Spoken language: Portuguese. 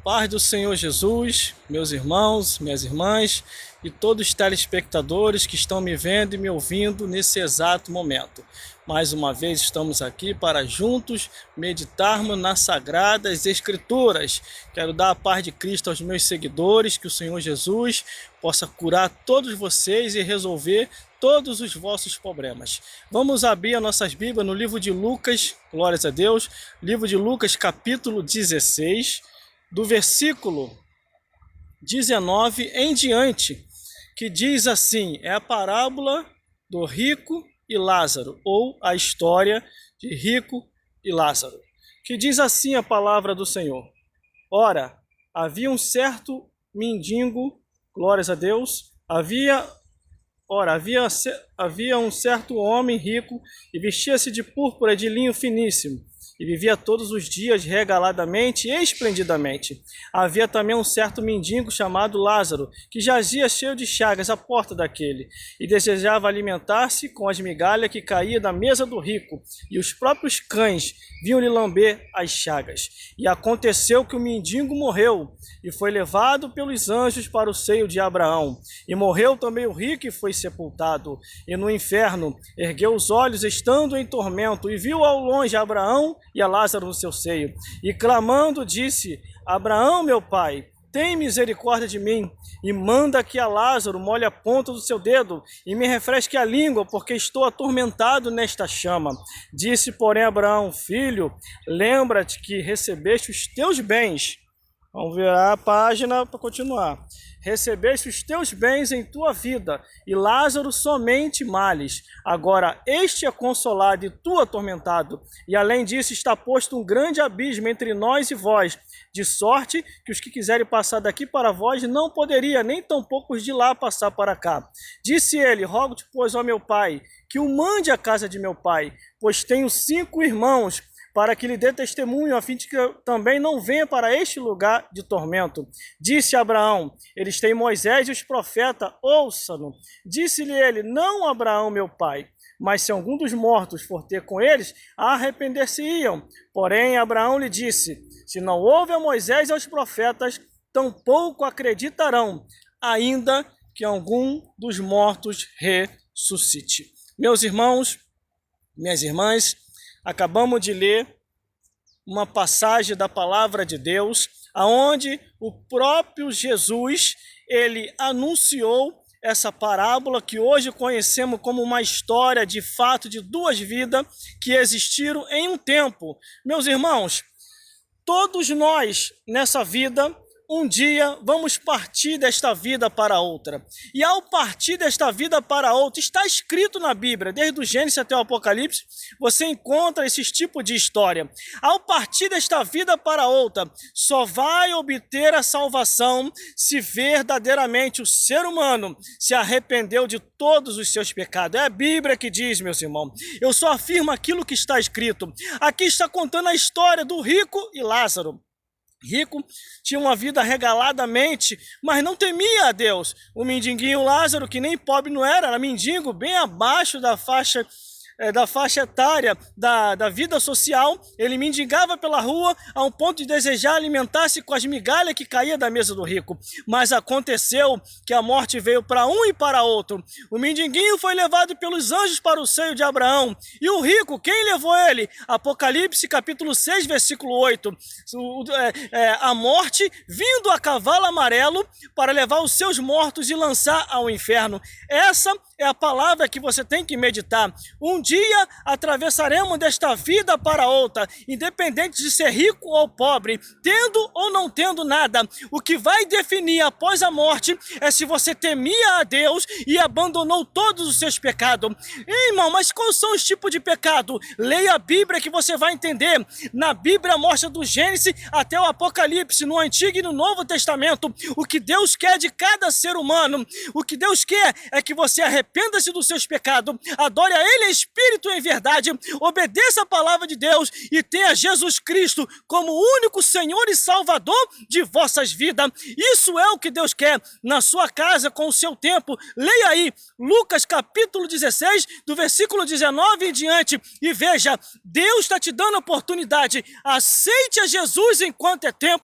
Paz do Senhor Jesus, meus irmãos, minhas irmãs e todos os telespectadores que estão me vendo e me ouvindo nesse exato momento. Mais uma vez estamos aqui para juntos meditarmos nas Sagradas Escrituras. Quero dar a paz de Cristo aos meus seguidores, que o Senhor Jesus possa curar todos vocês e resolver todos os vossos problemas. Vamos abrir as nossas Bíblias no livro de Lucas, glórias a Deus, livro de Lucas capítulo 16, do versículo 19 em diante, que diz assim, é a parábola do rico e Lázaro, ou a história de rico e Lázaro, que diz assim a palavra do Senhor. Ora, havia um certo mendigo, glórias a Deus, havia um certo homem rico e vestia-se de púrpura e de linho finíssimo, e vivia todos os dias regaladamente e esplendidamente. Havia também um certo mendigo chamado Lázaro, que jazia cheio de chagas à porta daquele, e desejava alimentar-se com as migalhas que caía da mesa do rico, e os próprios cães vinham-lhe lamber as chagas. E aconteceu que o mendigo morreu, e foi levado pelos anjos para o seio de Abraão. E morreu também o rico e foi sepultado. E no inferno ergueu os olhos, estando em tormento, e viu ao longe Abraão e a Lázaro no seu seio. E clamando disse, Abraão, meu pai, tem misericórdia de mim, e manda que a Lázaro molhe a ponta do seu dedo, e me refresque a língua, porque estou atormentado nesta chama. Disse, porém, Abraão, filho, lembra-te que recebeste os teus bens. Vamos virar a página para continuar. Recebeste os teus bens em tua vida, e Lázaro somente males. Agora este é consolado e tu atormentado, e além disso está posto um grande abismo entre nós e vós, de sorte que os que quiserem passar daqui para vós não poderia, nem tampouco os de lá passar para cá. Disse ele, rogo-te, pois, ó meu pai, que o mande à casa de meu pai, pois tenho 5 irmãos, para que lhe dê testemunho, a fim de que eu também não venha para este lugar de tormento. Disse Abraão, eles têm Moisés e os profetas, ouça-no. Disse-lhe ele, não Abraão, meu pai, mas se algum dos mortos for ter com eles, arrepender-se-iam. Porém, Abraão lhe disse, se não houve a Moisés e aos profetas, tampouco acreditarão, ainda que algum dos mortos ressuscite. Meus irmãos, minhas irmãs, acabamos de ler uma passagem da palavra de Deus, aonde o próprio Jesus, ele anunciou essa parábola que hoje conhecemos como uma história de fato de 2 vidas que existiram em um tempo. Meus irmãos, todos nós nessa vida, um dia vamos partir desta vida para outra. E ao partir desta vida para outra, está escrito na Bíblia, desde o Gênesis até o Apocalipse, você encontra esse tipo de história. Ao partir desta vida para outra, só vai obter a salvação se verdadeiramente o ser humano se arrependeu de todos os seus pecados. É a Bíblia que diz, meus irmãos. Eu só afirmo aquilo que está escrito. Aqui está contando a história do rico e Lázaro. Rico tinha uma vida regaladamente, mas não temia a Deus. O mendiguinho Lázaro, que nem pobre não era mendigo, bem abaixo da faixa etária da vida social, ele mendigava pela rua a um ponto de desejar alimentar-se com as migalhas que caía da mesa do rico. Mas aconteceu que a morte veio para um e para outro. O mendiguinho foi levado pelos anjos para o seio de Abraão. E o rico, quem levou ele? Apocalipse capítulo 6, versículo 8. A morte vindo a cavalo amarelo para levar os seus mortos e lançar ao inferno. Essa é a palavra que você tem que meditar. Um dia atravessaremos desta vida para outra, independente de ser rico ou pobre, tendo ou não tendo nada. O que vai definir após a morte é se você temia a Deus e abandonou todos os seus pecados. Irmão, mas quais são os tipos de pecado? Leia a Bíblia que você vai entender. Na Bíblia mostra do Gênesis até o Apocalipse, no Antigo e no Novo Testamento, o que Deus quer de cada ser humano. O que Deus quer é que você arrependa-se dos seus pecados, adore a Ele, Espírito em verdade, obedeça a palavra de Deus e tenha Jesus Cristo como único Senhor e Salvador de vossas vidas. Isso é o que Deus quer na sua casa com o seu tempo. Leia aí Lucas capítulo 16, do versículo 19 em diante, e veja, Deus está te dando a oportunidade. Aceite a Jesus enquanto é tempo,